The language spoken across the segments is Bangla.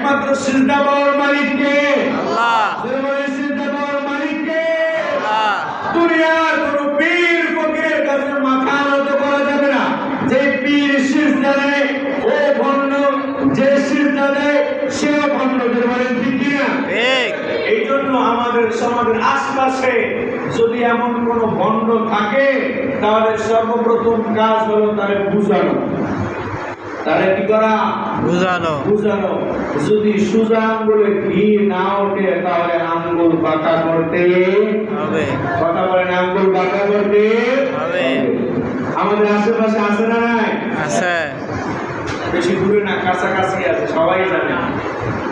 একমাত্র সিজদা পাওয়ার মালিক কে? আল্লাহ। সিজদা পাওয়ার মালিক কে? আল্লাহ। দুনিয়ার কোন পীর ফকিরের কাছে মাথা নত করা যাবে না। যে পীর সিজদা দেয় ও ভণ্ড, যে সিজদা দেয় সেও ভণ্ড। বলেন ঠিক কিনা? ঠিক। এই জন্য আমাদের সমাজের আশপাশে যদি এমন কোন ভণ্ড থাকে তাহলে সর্বপ্রথম কাজ হলো তারে বুঝানো। তারে কি করা? বুঝানো। বুঝানো। যদি সোজা আঙ্গুলে ঘি না ওঠে তাহলে আঙ্গুল বাঁকা করতে হবে। কথা বলেন, আঙ্গুল বাঁকা করতে হবে। আমাদের আশেপাশে আছে না নাই? আছে। বেশি দূরে না, কাছাকাছি আছে, সবাই জানে।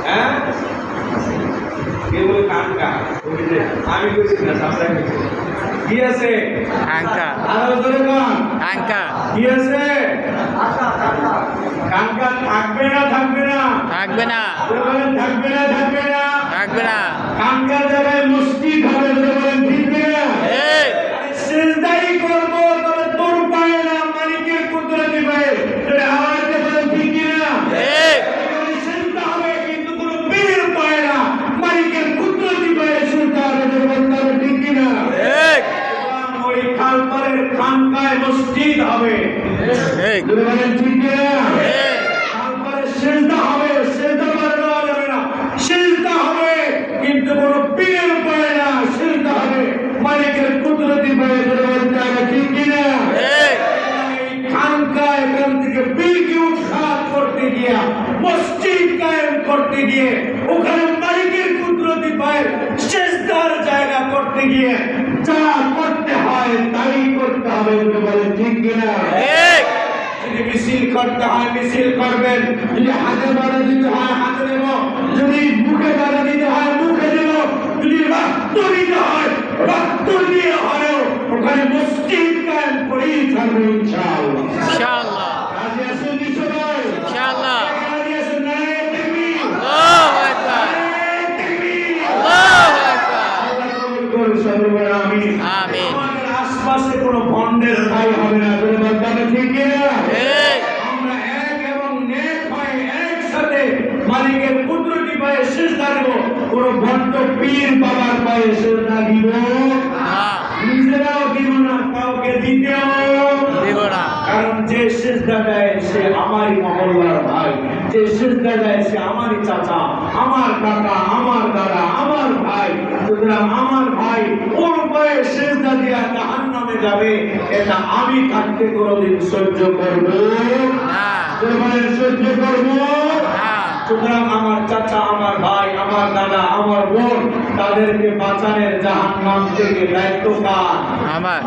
হ্যাঁ, কেউ বলে কানকা, আমি বলছি না, সামনে কি আছে? আঙ্কা। আরো জোরে কন। আঙ্কা। কি আছে? কানকা থাকবে না? থাকবে না? থাকবে না। বলেন থাকবে না? থাকবে না? থাকবে না। কানকার জায়গায় মসজিদ হবে। বলেন ঠিক না? ঠিক। সিজদাই করবো তবে তোর পায়ে না, মালিকের কুদরতি পায়ে। এটা আওয়াজ দিয়ে বলেন ঠিক না? ঠিক। সিজদা হবে কিন্তু কোন পীর পায়ে না, মালিকের কুদরতি পায়ে সিজদা হবে। বলেন ঠিক না? ঠিক। ওই খালপাড়ের খানকায় মসজিদ হবে। ঠিক। বলেন ঠিক না? ঠিক। খালপাড়ে সিজদা হবে, সিজদা করে দেওয়া যাবে না। সিজদা হবে কিন্তু কোন পীরের পায়ে না, সিজদা হবে মালিকের কুদরতি পায়ে। বলতে হবে ঠিক কিনা? ঠিক। এই খানকা এখান থেকে বিলকে উৎখাত করতে গিয়া, মসজিদ কায়েম করতে গিয়ে, ওখানে মালিকের কুদরতি পায়ে সিজদার জায়গা করতে গিয়ে যা করতে হয় তাই করতে হবে। বলেন ঠিক কিনা? ঠিক। যদি মিছিল করতে হয় মিছিল করবেন, যদি হাতে বাধা দিতে হয় হাতে দেব, যদি মুখে বাধা দিতে হয় মুখে দেব, যদি রক্ত দিতে হয় রক্ত দিয়ে হলেও ওখানে মসজিদ কায়েম করেই থাকবে ইনশাআল্লাহ। ইনশাআল্লাহ। রাজি আছেন নি সবাই? ইনশাআল্লাহ। রাজি আছেন? নারে তাকবীর! আল্লাহু আকবার। নারে তাকবীর! আল্লাহু আকবার। আল্লাহ কবুল করুন, সবাই বলেন আমিন। আমিন। আমাদের আশপাশে কোনো ভণ্ডের ঠাঁই হবে না। বলে বলতে হবে ঠিক কিনা? ঠিক। আমরা এক এবং নেক হয়ে একসাথে মালিকের কুদরতি পায়ে সিজদা দেব। কোন ভণ্ড পীর বাবার পায়ে সিজদা দিব না। নিজেরাও দিব না, কাউকে দিতেও দিব না। কারণ যে সিজদা দেয় সে আমারই মহল্লার ভাই, যে সিজদা দেয় সে আমারই চাচা, আমার কাকা, আমার দাদা, আমার ভাই। সুতরাং আমার ভাই ওর পায়ে সিজদা দিয়া জাহান্নামে যাবে, এটা আমি থাকতে কোনোদিন সহ্য করব না। বলেন সহ্য করব না। সুতরাং আমার চাচা, আমার ভাই, আমার দাদা, আমার বোন, তাদেরকে বাঁচানোর জাহান্নাম থেকে দায়িত্ব কার? আমার।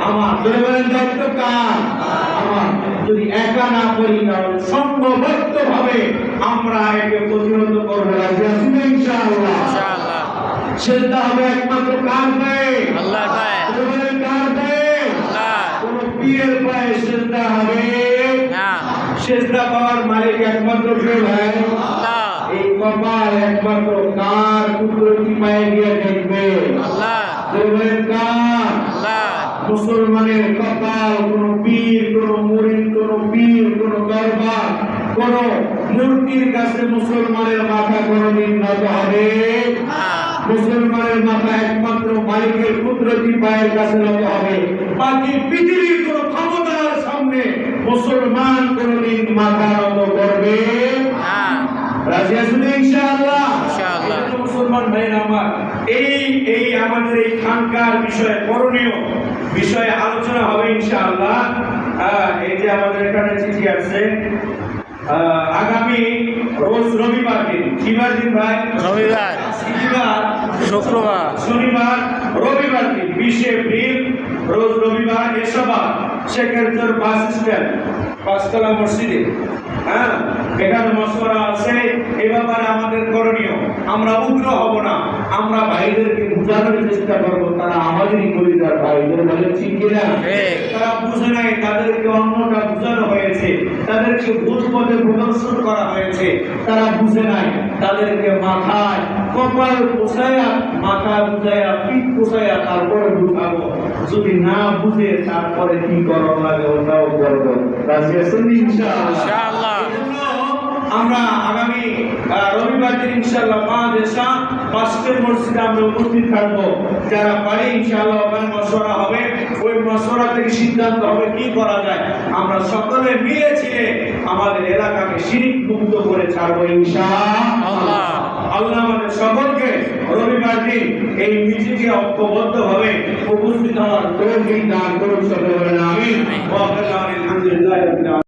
আমার। বলেন দায়িত্ব কার? আমার। যদি একা না করি তাহলে সংঘবদ্ধ ভাবে আমরা একে প্রতিরোধ করবো। রাজি আছেন ইনশাআল্লাহ? ইনশাআল্লাহ। সিজদা হবে একমাত্র কার পায়ে? আল্লাহর পায়ে। বলেন কার পায়ে? আল্লাহ। কোন পীরের পায়ে সিজদা হবে না। সিজদা পাওয়ার মালিক একমাত্র কে ভাই? আল্লাহ। এই কপাল একমাত্র কার কুদরতি পায়ে গিয়ে দেখবে? আল্লাহ। বলেন কার? আল্লাহ। মুসলমানের কপাল কোন পীর, কোন মুরিদ, কোন পীর, কোন দরবার, কোন মূর্তির কাছে মুসলমানের মাথা কোনদিন নত হবে না। মুসলমানের মাথা একমাত্র মালিকের কুদরতি পায়ের কাছে নত হবে। বাকি পৃথিবীর কোন ক্ষমতার সামনে মুসলমান কোনদিন মাথা নত করবে না। রাজি আছেন ইনশাআল্লাহ? ইনশাআল্লাহ। মুসলমান ভাইরা আমার, এই আমাদের এই খানকার বিষয়ে, করণীয় বিষয়ে আলোচনা হবে ইনশাআল্লাহ। এই যে আমাদের এখানে চিঠি আছে, আগামী রোজ রবিবার দিন, কিবার দিন ভাই? রবিবার। শনিবার, শুক্রবার। শনিবার, রবিবার দিন 20 এপ্রিল রোজ রবিবার এসবার শেখেরচর বাস স্ট্যান্ড, পাঁচতলা মসজিদে। হ্যাঁ, এখানে মশওয়ারা আছে। এই ব্যাপারে আমাদের করণীয়, আমরা উগ্র হব না, আমরা ভাইদেরকে বোঝানোর চেষ্টা করব তারা আমাদেরই কলিজার ভাই। বলে ঠিক কিনা? তারা বুঝে নাই, তাদেরকে অন্যটা বোঝানো হয়েছে, তাদেরকে ভুল পথে প্রদর্শন করা হয়েছে, তারা বুঝে নাই। তাদেরকে মাথায় কপাল পোষায়া, মাথা বুঝাইয়া, পিঠ পোষাইয়া তারপরে বুঝাবো। যদি না বুঝে তারপরে কি করা লাগে ওটাও করবো। রাজি আছেন ইনশাআল্লাহ? ইনশাআল্লাহ। আমরা আগামী রবিবার ইনশাআল্লাহ মাদ্রাসা মাস্টার মসজিদে আমরা উপস্থিত থাকবো। যারা পারি ইনশাআল্লাহ ওখানে মশওয়ারা হবে, ওই মশওয়ারা থেকে সিদ্ধান্ত হবে কি করা যায়। আমরা সকলে মিলে ছিলে আমাদের এলাকাকে শিরক মুক্ত করে ছাড়বো ইনশাআল্লাহ। আল্লাহ আমাদের সকলকে রবিবার দিন এই মিটিংয়ে ঐক্যবদ্ধভাবে উপস্থিত হওয়ার তৌফিক দান করুন। সকলে বলেন আমিন। ওয়া আলহামদুলিল্লাহি রাব্বিল আলামিন।